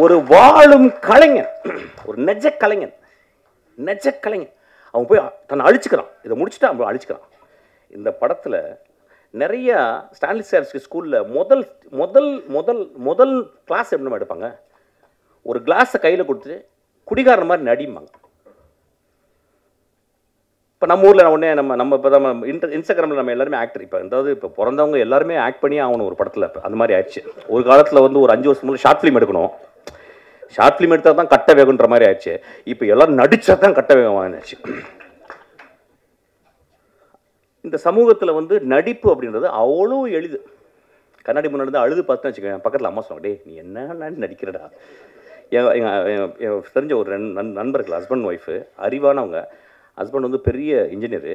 A: ஒரு வாழும் கலைஞன், ஒரு நெஜ கலைஞன். அவன் போய் தன்னை அழிச்சுக்கிறான். இதை முடிச்சுட்டா அவன் அழிச்சுக்கிறான். இந்த படத்தில் நிறைய ஸ்டான்லி சார்ஸ்கி ஸ்கூலில் முதல் முதல் முதல் முதல் கிளாஸ் எப்படி எடுப்பாங்க, ஒரு கிளாஸை கையில் கொடுத்து குடிகாரன் மாதிரி நடிம்பாங்க. இப்போ நம்ம ஊரில் உடனே நம்ம இப்போ நம்ம இன்ஸ்டாகிராமில் நம்ம எல்லாருமே ஆக்டர். இப்போ பிறந்தவங்க எல்லாருமே ஆக்ட் பண்ணி ஆகணும் ஒரு படத்தில். இப்போ அந்த மாதிரி ஆயிடுச்சு. ஒரு காலத்தில் வந்து ஒரு 5 வருஷம் முன்னாடி ஷார்ட் ஃபிலிம் எடுக்கணும், ஷார்ட் ஃபிலிம் எடுத்தால் தான் கட்ட வேகுன்ற மாதிரி ஆயிடுச்சு. இப்போ எல்லாரும் நடிச்சா தான் கட்ட வேகம் ஆயிடுச்சு. இந்த சமூகத்தில் வந்து நடிப்பு அப்படின்றது அவ்வளோ எளிது. கண்ணாடி முன்னாடி தான் அழுது பார்த்துன்னு வச்சுக்கோங்க. பக்கத்தில் அம்மா சொன்னாங்க, டே நீ என்ன நடிக்கிறடா. எங்கள் தெரிஞ்ச ஒரு நண்பர்கள், ஹஸ்பண்ட் ஒய்ஃபு, அறிவானவங்க. ஹஸ்பண்ட் வந்து பெரிய இன்ஜினியரு,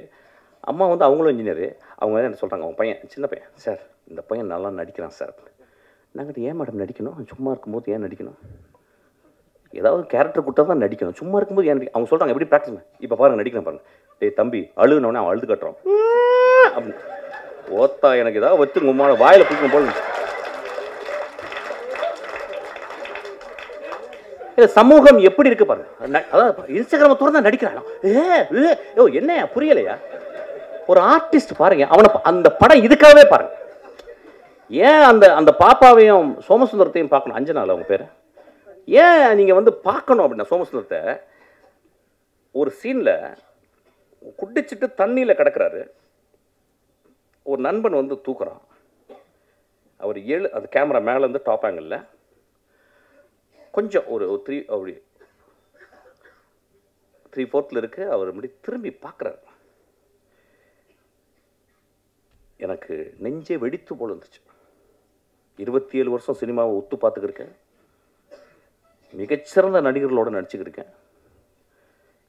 A: அம்மா வந்து அவங்களும் இன்ஜினியரு. அவங்க என்ன சொல்கிறாங்க, அவங்க பையன் சின்ன பையன், சார் இந்த பையன் நல்லா நடிக்கிறான் சார். நாங்கள் ஏன் மேடம் நடிக்கணும், சும்மா இருக்கும்போது ஏன் நடிக்கணும், ஏதாவது கேரக்டர் கொடுத்தா தான் நடிக்கணும், சும்மா இருக்கும்போது ஏன் அவங்க சொல்கிறாங்க. எப்படி ப்ராக்டிஸ், இப்போ பாருங்கள் நடிக்கிறேன் பாருங்கள். டேய் தம்பி அழுகுனவனே அவன் அழுது கட்டுறான் அப்படின்னு. ஓத்தா எனக்கு ஏதாவது வச்சு உமான வாயில் பிடிக்கணும் போல. சமூகம் எப்படி இருக்கு பாருங்க. அதாவது இன்ஸ்டாகிராம திறந்தா நடிக்கிறான். என்ன புரியலையா? ஒரு ஆர்டிஸ்ட் பாருங்க, அவனை அந்த படம் இதுக்காகவே பாருங்க. ஏன் அந்த பாப்பாவையும் சோமசுந்தரத்தையும் பார்க்கணும், அஞ்சனால அவங்க பேர், ஏன் நீங்க வந்து பார்க்கணும் அப்படின்னா, சோமசுந்தரத்தை ஒரு சீன்ல குடிச்சிட்டு தண்ணியில கிடக்குறாரு, ஒரு நண்பன் வந்து தூக்குறான். அவர் அது கேமரா மேல இருந்து டாப் ஆங்கிள் கொஞ்சம் ஒரு 3/4 இருக்கு. அவர் அப்படி திரும்பி பார்க்குறாரு. எனக்கு நெஞ்சே வெடித்து போல இருந்துச்சு. 27 வருஷம் சினிமாவை ஒத்து பார்த்துக்கிருக்கேன், மிகச்சிறந்த நடிகர்களோடு நடிச்சுக்கிருக்கேன்.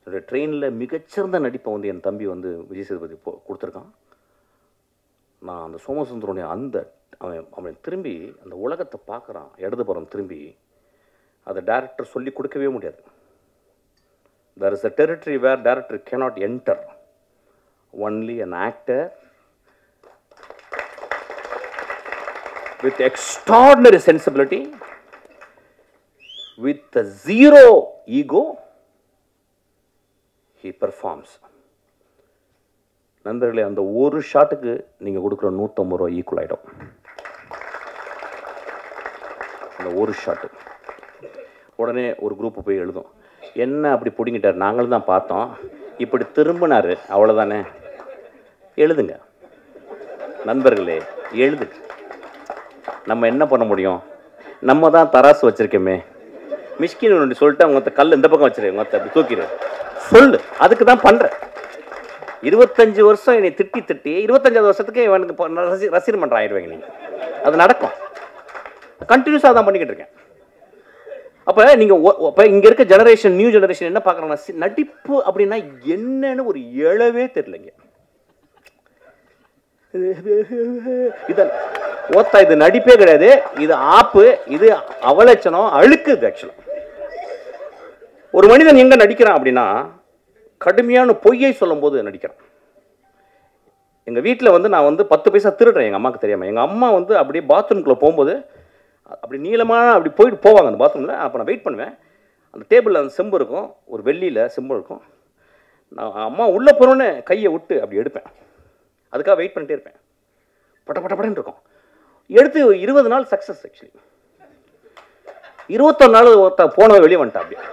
A: என்னுடைய ட்ரெயினில் மிகச்சிறந்த நடிப்பை வந்து என் தம்பி வந்து விஜய் சேதுபதி கொடுத்துருக்கான். நான் அந்த சோமசுந்தரனுடைய அவன் திரும்பி அந்த உலகத்தை பார்க்குறான். இடதுபுறம் திரும்பி அதை டைரக்டர் சொல்லி கொடுக்கவே முடியாது. There is a territory where director cannot enter. Only an actor with extraordinary sensibility, with a zero ego, he performs. நண்பர்களே, அந்த ஒரு ஷாட்டுக்கு நீங்கள் கொடுக்குற 150 ரூபா ஈக்குவல் ஆகிடும். அந்த ஒரு ஷாட்டு. உடனே ஒரு குரூப்பு போய் எழுதும், என்ன அப்படி பிடிங்கிட்டார், நாங்களும் தான் பார்த்தோம், இப்படி திரும்பினார், அவ்வளோதானே. எழுதுங்க நண்பர்களே, எழுதுங்க. நம்ம என்ன பண்ண முடியும்? நம்ம தான் தராசு வச்சிருக்கோமே, மிஷ்கின்னு சொல்லிட்டு அவங்க கல் இந்த பக்கம் வச்சிரு, அப்படி தூக்கிடு சொல்லு. அதுக்கு தான் பண்றேன். 25 வருஷம் என்னை திட்டி 25வது வருஷத்துக்கு இவனுக்கு ரசிகர் மன்றம் ஆயிடுவாங்க நீங்க. அது நடக்கும். கண்டினியூஸாக தான் பண்ணிக்கிட்டு இருக்கேன். அப்போ நீங்கள் இப்போ இங்கே இருக்க ஜெனரேஷன், நியூ ஜெனரேஷன் என்ன பார்க்குறாங்கன்னா, நடிப்பு அப்படின்னா என்னன்னு ஒரு எழவே தெரியலைங்க. இதான் ஓத்தா, இது நடிப்பே கிடையாது, இது ஆப்பு, இது அவலட்சணம், அழுக்குது. ஆக்சுவலாக ஒரு மனிதன் எங்கே நடிக்கிறான் அப்படின்னா, கடுமையான பொய்யை சொல்லும் போது நடிக்கிறான். எங்கள் வீட்டில் வந்து நான் வந்து 10 பைசா திருடுறேன் எங்கள் அம்மாவுக்கு தெரியாமல். எங்கள் அம்மா வந்து அப்படியே பாத்ரூம்குள்ளே போகும்போது அப்படி நீளமாக அப்படி போவாங்க அந்த பாத்ரூமில். அப்போ நான் வெயிட் பண்ணுவேன். அந்த டேபிளில் அந்த செம்பு இருக்கும், ஒரு வெள்ளியில் செம்பு இருக்கும். நான் அம்மா உள்ளே போகிறோன்னு கையை விட்டு அப்படி எடுப்பேன். அதுக்காக வெயிட் பண்ணிட்டே இருப்பேன். பட்டப்படன்னு இருக்கும். எடுத்து 20 நாள் சக்ஸஸ். ஆக்சுவலி 21 நாள் போனவன் வெளியே வந்துட்டான். அப்படியே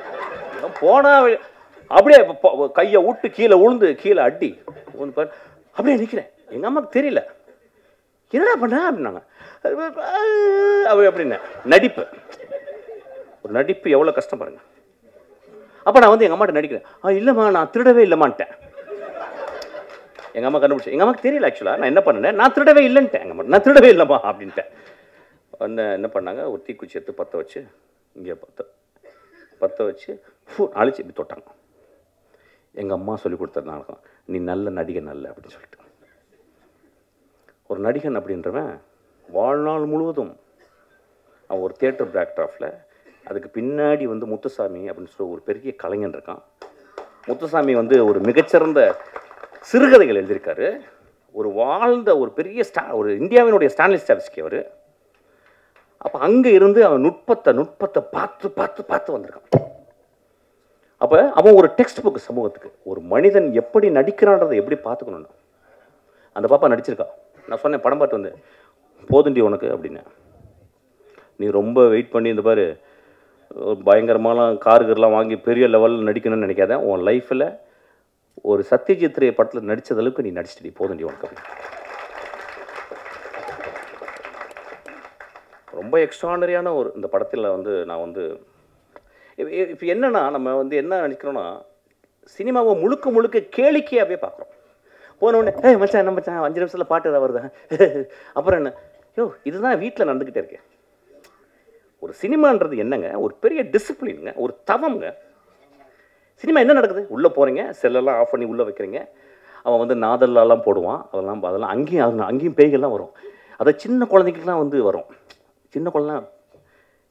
A: போனா அப்படியே கையை விட்டு கீழே உளுந்து கீழே அடி அப்படியே நிற்கிறேன். எங்கள் அம்மாவுக்கு தெரியல, என்னடா பண்ண அப்படின்னாங்க. அப்படின்னா நடிப்பு, ஒரு நடிப்பு எவ்வளோ கஷ்டம் பாருங்க. அப்போ நான் வந்து எங்கள் அம்மாட்ட நடிக்கிறேன். இல்லைம்மா நான் திருடவே இல்லைம்மான்ட்டேன். எங்கள் அம்மா கண்டுபிடிச்சேன். எங்கள் அம்மாவுக்கு தெரியல ஆக்சுவலாக நான் என்ன பண்ணேன். நான் திருடவே இல்லைன்ட்டேன். எங்கள் அம்மா நான் திருடவே இல்லைம்மா அப்படின்ட்டேன். வந்து என்ன பண்ணாங்க, ஒரு தீக்குச்சி எடுத்து பற்ற வச்சு, இங்கே பற்ற வச்சு அழிச்சு இப்படி தொட்டாங்க. எங்கள் அம்மா சொல்லி கொடுத்ததுனால நீ நல்ல நடிகன் நல்ல அப்படின்னு சொல்லிட்டு. ஒரு நடிகன் அப்படின்றவன் வாழ்நாள் முழுவதும் அவன் ஒரு தியேட்டர் பேக்ட்ராஃபில், அதுக்கு பின்னாடி வந்து முத்துசாமி அப்படின்னு சொல்லி ஒரு பெரிய கலைஞன் இருக்கான். முத்துசாமி வந்து ஒரு மிகச்சிறந்த சிறுகதைகள் எழுதியிருக்காரு. ஒரு வாழ்ந்த ஒரு பெரிய ஒரு இந்தியாவினுடைய ஸ்டான்லி ஸ்டாவிஸ்கி அவர். அப்போ அங்கே இருந்து அவன் நுட்பத்தை பார்த்து பார்த்து பார்த்து வந்திருக்கான். அப்போ அவன் ஒரு டெக்ஸ்ட் புக் சமூகத்துக்கு. ஒரு மனிதன் எப்படி நடிக்கிறான்றதை எப்படி பார்த்துக்கணும்னு அந்த பாப்பா நடிச்சிருக்கா. நான் சொன்னேன் படம் பார்த்து வந்து, போதுண்டி உனக்கு அப்படின்னு. நீ ரொம்ப வெயிட் பண்ணி இந்த பாரு பயங்கரமான காருகர்லாம் வாங்கி பெரிய லெவலில் நடிக்கணும்னு நினைக்காத. உன் லைஃப்பில் ஒரு சத்யஜித் ரே படத்தில் நடித்தது அளவுக்கு நீ நடிச்சிட்டி, போதுண்டி உனக்கு அப்படின்னு. ரொம்ப எக்ஸ்ட்ரானரியான ஒரு இந்த படத்தில் வந்து நான் வந்து இப்போ என்னென்னா, நம்ம வந்து என்ன நினைக்கிறோன்னா, சினிமாவை முழுக்க கேளிக்கையாகவே பார்க்குறோம். போனோடனே மச்சான் என்ன மச்சான் 5 நிமிஷத்தில் பாட்டு ஏதாவது வருதா, அப்புறம் என்ன, இதுதான் வீட்டில் நடந்துக்கிட்டே இருக்கேன். ஒரு சினிமான்றது என்னங்க, ஒரு பெரிய டிசிப்ளினுங்க, ஒரு தவம்ங்க. சினிமா என்ன நடக்குது, உள்ளே போகிறீங்க, செல்லெல்லாம் ஆஃப் பண்ணி உள்ளே வைக்கிறீங்க. அவன் வந்து நாதல்லாம் போடுவான், அதெல்லாம் அங்கேயும் பேய்கள்லாம் வரும். அதை சின்ன குழந்தைங்களுக்குலாம் வந்து வரும். சின்ன குழந்தை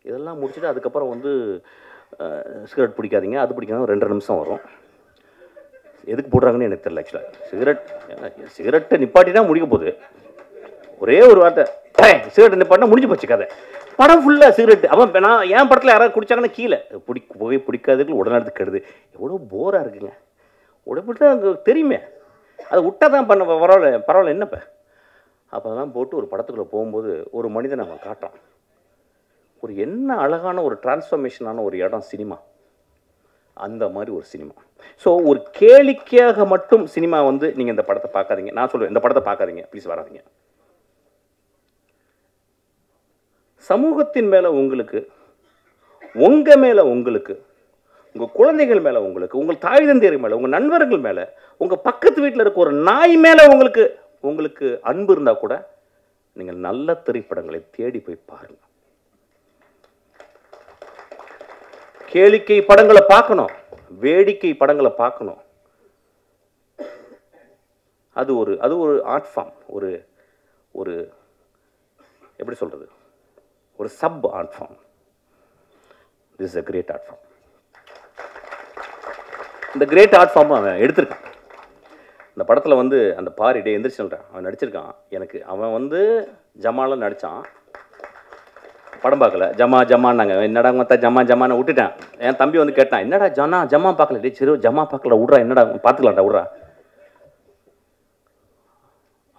A: இதெல்லாம் முடிச்சுட்டு அதுக்கப்புறம் வந்து சிகரெட் பிடிக்காதீங்க, அது பிடிக்காத 2 நிமிஷம் வரும். எதுக்கு போடுறாங்கன்னு எனக்கு தெரியல. ஆக்சுவலாக சிகரெட்டை நிப்பாட்டினா முடிக்க போகுது. ஒரே ஒரு வார்த்தை சிகரெட்டை நிப்பாட்டினா முடிஞ்சு போச்சு கதை. படம் ஃபுல்லாக சிகரெட்டு. அவன் நான் என் படத்தில் யாராவது குடிச்சாங்கன்னா கீழே பிடிக்காதுக்கு உடனே கெடுது. எவ்வளோ போராக இருக்குங்க. உடம்புட்டு அங்கே தெரியுமே, அதை விட்டா தான் பண்ண பரவாயில்ல என்னப்போ. அப்போ அதெல்லாம் போட்டு ஒரு படத்துக்குள்ளே போகும்போது ஒரு மனிதனை அவன் காட்டுறான். ஒரு என்ன அழகான ஒரு டிரான்ஸ்ஃபர்மேஷனான ஒரு இடம் சினிமா. அந்த மாதிரி ஒரு சினிமா. ஸோ ஒரு கேளிக்கையாக மட்டும் சினிமா வந்து நீங்கள் இந்த படத்தை பார்க்காதீங்க. நான் சொல்லுவேன், இந்த படத்தை பார்க்காதீங்க, ப்ளீஸ் வராதிங்க. சமூகத்தின் மேலே உங்களுக்கு, உங்கள் மேலே உங்களுக்கு, உங்கள் குழந்தைகள் மேலே உங்களுக்கு, உங்கள் தாய் தந்தையர் மேலே, உங்கள் நண்பர்கள் மேலே, உங்கள் பக்கத்து வீட்டில் இருக்க ஒரு நாய் மேலே உங்களுக்கு அன்பு இருந்தால் கூட நீங்கள் நல்ல திரைப்படங்களை தேடி போய் பாருங்கள். கேளிக்கை படங்களை பார்க்கணும், வேடிக்கை படங்களை பார்க்கணும். அது ஒரு ஆர்ட் ஃபார்ம். ஒரு எப்படி சொல்றது, ஒரு sub art form. This is a great art form. இந்த கிரேட் ஆர்ட் ஃபார்ம் அவன் எடுத்திருக்கான். இந்த படத்தில் வந்து அந்த பாரிடே எந்திரிச்சுட்டான் அவன் நடிச்சிருக்கான். எனக்கு அவன் வந்து ஜமால நடித்தான். படம் பார்க்கல, ஜமான்னாங்க. என்னடா மற்ற ஜமான்னு விட்டுட்டேன். என் தம்பி வந்து கேட்டான், என்னடா ஜமா பார்க்கல. டே சரி ஜமா பார்க்கல விட்றா, என்னடா பார்த்துக்கலாம்டா விட்றா.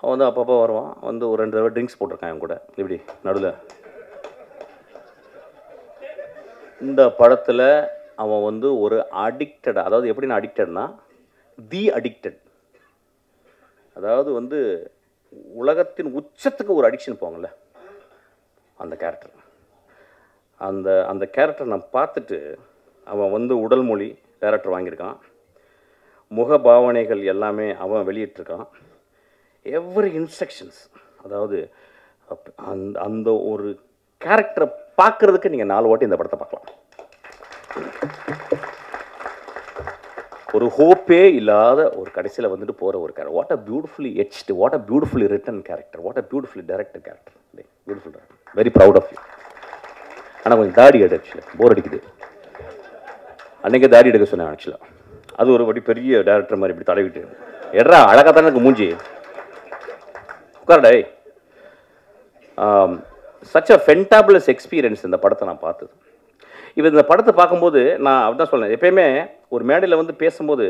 A: அவன் வந்து அப்பப்போ வருவான், வந்து ஒரு 2 தடவை ட்ரிங்க்ஸ் போட்டிருக்கான் என் கூட இப்படி நடுவில். இந்த படத்தில் அவன் வந்து ஒரு அடிக்டட், அதாவது எப்படின்னா அடிக்டட்னா அடிக்டட், அதாவது வந்து உலகத்தின் உச்சத்துக்கு ஒரு அடிக்ஷன் போங்கள்ல, அந்த கேரக்டர். அந்த அந்த கேரக்டர் நான் பார்த்துட்டு அவன் வந்து உடல் மொழி டைரக்டர் வாங்கியிருக்கான், முக பாவனைகள் எல்லாமே அவன் வெளியிட்டிருக்கான். எவ்ரி இன்ஸ்ட்ரக்ஷன்ஸ், அதாவது அந்த அந்த ஒரு கேரக்டரை பார்க்குறதுக்கு நீங்கள் 4 வாட்டி இந்த படத்தை பார்க்கலாம். ஒரு ஹோப்பே இல்லாத ஒரு கடைசியில் வந்துட்டு போகிற ஒரு character. What a beautifully etched, what a beautifully written character, what a beautifully director character. Beautiful director, very proud of you. ஆனால் கொஞ்சம் தாடி எடு, ஆக்சுவலாக போர் அடிக்குது. அன்றைக்கே தாடி எடுக்க சொன்னேன் ஆக்சுவலாக. அது ஒரு படி பெரிய டேரக்டர் மாதிரி இப்படி தடவிட்டு எட்ரா அழகாக தானே எனக்கு மூஞ்சி உட்காரடே. சச் அ ஃபென்டாபுலஸ் எக்ஸ்பீரியன்ஸ் இந்த படத்தை நான் பார்த்தது. இப்போ இந்த படத்தை பார்க்கும்போது நான் அப்படிதான் சொல்கிறேன், எப்பயுமே ஒரு மேடையில் வந்து பேசும்போது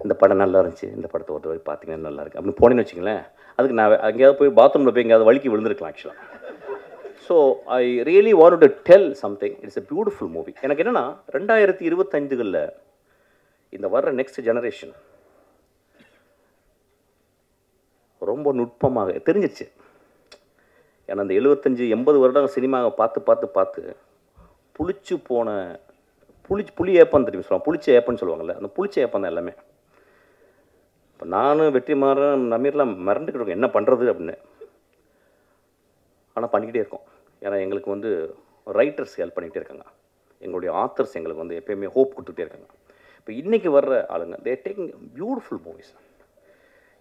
A: இந்த படம் நல்லா இருந்துச்சு, இந்த படத்தை ஒரு வரை பார்த்தீங்கன்னா நல்லா இருக்குது அப்படின்னு போனேன்னு வச்சுங்களேன், அதுக்கு நான் எங்கேயாவது போய் பாத்ரூமில் போய் எங்கேயாவது வலிக்கு விழுந்திருக்கலாம் ஆக்சுவலாக. So I really want to tell something. It's a beautiful movie. எனக்கு என்னென்னா 2025 இந்த வர்ற நெக்ஸ்ட் ஜெனரேஷன் ரொம்ப நுட்பமாக தெரிஞ்சிச்சு. ஏன்னா அந்த 75-80 வருடம் சினிமாவை பார்த்து பார்த்து பார்த்து புளிச்சு போன புளி ஏப்பம் தெரியும் சொல்லுவாங்க, புளிச்ச ஏப்பன்னு சொல்லுவாங்கள்ல, அந்த புளிச்ச ஏப்பம் தான் எல்லாமே. இப்போ நானும் வெற்றிமாறன் நமீர்லாம் மறந்துக்கிட்டு இருக்கோம் என்ன பண்ணுறது அப்படின்னு. ஆனால் பண்ணிக்கிட்டே இருக்கோம். ஏன்னா எங்களுக்கு வந்து ரைட்டர்ஸ் ஹெல்ப் பண்ணிக்கிட்டே இருக்காங்க, எங்களுடைய ஆத்தர்ஸ் எங்களுக்கு வந்து எப்போயுமே ஹோப் கொடுத்துட்டே இருக்காங்க. இப்போ இன்றைக்கி வர்ற ஆளுங்க தே taking beautiful movies,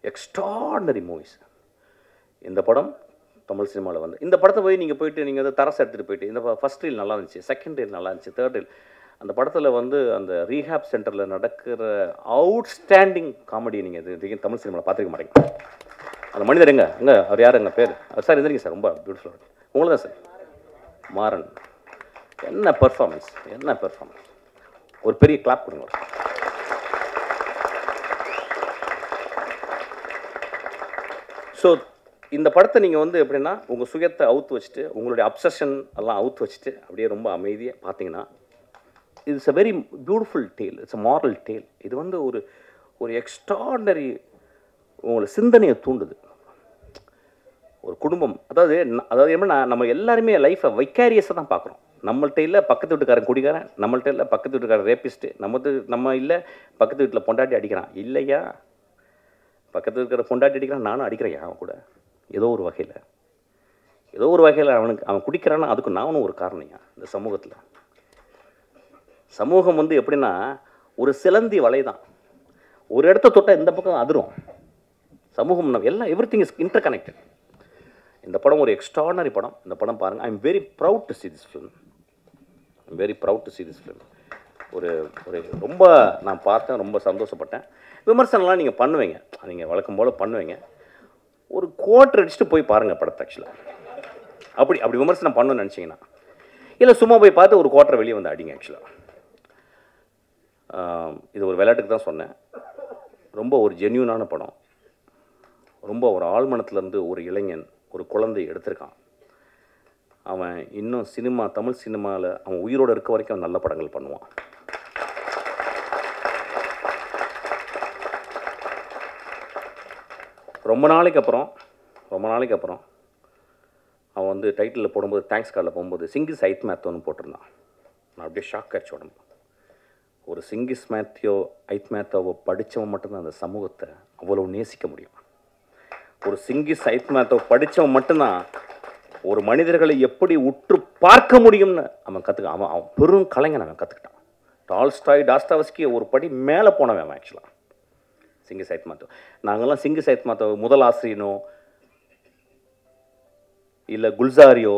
A: extraordinary movies. இந்த படம் தமிழ் சினிமாவில் வந்து இந்த படத்தை போய் நீங்கள் போயிட்டு நீங்கள் வந்து தரசை எடுத்துகிட்டு போயிட்டு இந்த ஃபஸ்ட் ரீல் நல்லா இருந்துச்சு, செகண்ட் ரீல் நல்லா இருந்துச்சு, தேர்ட் ரீல், அந்த படத்தில் வந்து அந்த ரீஹாப் சென்டரில் நடக்கிற அவுட்ஸ்டாண்டிங் காமெடி நீங்கள் இது தமிழ் சினிமாவில் பார்த்துருக்க மாட்டேங்க. அந்த மனிதர் எங்கே அவர் யார் எங்கள் பேர் சார் இருந்திருக்கீங்க சார், ரொம்ப பியூட்டிஃபுல்லாக உங்களுக்கு தான் சார். மாறன் என்ன பெர்ஃபார்மன்ஸ், என்ன பெர்ஃபார்மன்ஸ், ஒரு பெரிய கிளாப் கொடுங்க. ஸோ இந்த படத்தை நீங்கள் வந்து எப்படின்னா உங்கள் சுயத்தை அவுத்து வச்சுட்டு உங்களுடைய அப்சஷன் எல்லாம் அவுத்து வச்சுட்டு அப்படியே ரொம்ப அமைதியாக பார்த்தீங்கன்னா it's a very beautiful tale, it's a moral tale. இது வந்து ஒரு எக்ஸ்ட்ராடனரி உங்களை சிந்தனையை தூண்டுது. ஒரு குடும்பம், அதாவது எப்படின்னா நம்ம எல்லாருமே லைஃப்பை வைக்காரியஸாக தான் பார்க்குறோம். நம்மள்ட்ட இல்லை பக்கத்து வீட்டுக்காரன் குடிக்காரன், நம்மள்ட்ட இல்லை பக்கத்து வீட்டுக்காரன் ரேப்பிஸ்ட்டு, நம்ம இல்லை பக்கத்து வீட்டில் பொண்டாட்டி அடிக்கிறான், இல்லையா பக்கத்து இருக்கிற பொண்டாட்டி அடிக்கிறான், நானும் அடிக்கிறேன் அவன் கூட. ஏதோ ஒரு வகையில் அவன் குடிக்கிறான்னா அதுக்கு நானும் ஒரு காரணியா. இந்த சமூகம் வந்து எப்படின்னா ஒரு சிலந்தி வலை தான், ஒரு இடத்த தொட்டால் இந்த பக்கம் அதிரும். சமூகம் எல்லாம் எவ்ரிதிங் இஸ் இன்டர் கனெக்டட். இந்த படம் ஒரு எக்ஸ்ட்ராடனரி படம். இந்த படம் பாருங்கள். I am very proud to see this film. ஒரு ரொம்ப நான் பார்த்தேன், ரொம்ப சந்தோஷப்பட்டேன். விமர்சனம்லாம் நீங்கள் பண்ணுவீங்க, நீங்கள் வழக்கம் போல் பண்ணுவீங்க. ஒரு குவார்ட்டர் அடிச்சுட்டு போய் பாருங்கள் படத்தை. ஆக்சுவலாக அப்படி விமர்சனம் பண்ணணும்னு நினச்சிங்கன்னா, இல்லை சும்மா போய் பார்த்து ஒரு குவார்ட்டர் வெளியே வந்து அடிங்க. ஆக்சுவலாக இது ஒரு விளையாட்டுக்கு தான் சொன்னேன். ரொம்ப ஒரு ஜென்யூனான படம். ரொம்ப ஒரு ஆழ்மனத்துலேருந்து ஒரு இளைஞன் ஒரு குழந்தை எடுத்திருக்கான். அவன் இன்னும் தமிழ் சினிமாவில் அவன் உயிரோடு இருக்க வரைக்கும் அவன் நல்ல படங்கள் பண்ணுவான். ரொம்ப நாளைக்கு அப்புறம் அவன் வந்து டைட்டிலில் போடும்போது தேங்க்ஸ் கார்டில் போகும்போது சிங்கிஸ் ஐத் மேத்தோன்னு போட்டிருந்தான். நான் அப்படியே ஷாக் ஆச்சு உடம்பு. ஒரு சிங்கிஸ் ஐத் மேத்தோவை படித்தவன் மட்டும்தான் அந்த சமூகத்தை அவ்வளோ நேசிக்க முடியும். ஒரு சிங்கிஸ் ஐத் மேத்தோவை படித்தவன் மட்டும்தான் ஒரு மனிதர்களை எப்படி உற்று பார்க்க முடியும்னு அவன் கற்றுக்கான். அவன் பெரும் கலைஞன். அவன் கற்றுக்கிட்டான். டால்ஸ்டாய், டாஸ்டாவஸ்கி ஒரு படி மேலே போனவன் அவன். ஆக்சுவலாக சிங்கிஸ் ஐத் மேத்தோ, நாங்கள்லாம் சிங்கிஸ் ஐத் மேத்தோ முதல் ஆசிரியனோ இல்லை குல்சாரியோ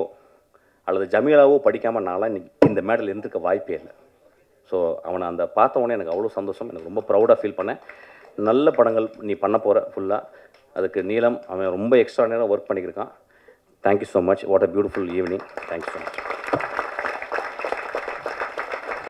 A: அல்லது ஜமீலாவோ படிக்காமல் நான்லாம் இந்த மேடையில் இருந்திருக்க வாய்ப்பே இல்லை. ஸோ அவனை அந்த பார்த்த உடனே எனக்கு அவ்வளோ சந்தோஷம். எனக்கு ரொம்ப ப்ரௌடாக ஃபீல் பண்ணேன். நல்ல படங்கள் நீ பண்ண போகிற ஃபுல்லாக. அதுக்கு நீலம் அவன் ரொம்ப எக்ஸ்ட்ராடினரியாக ஒர்க் பண்ணியிருக்கான். Thank you so much. What a beautiful evening. Thank you so much.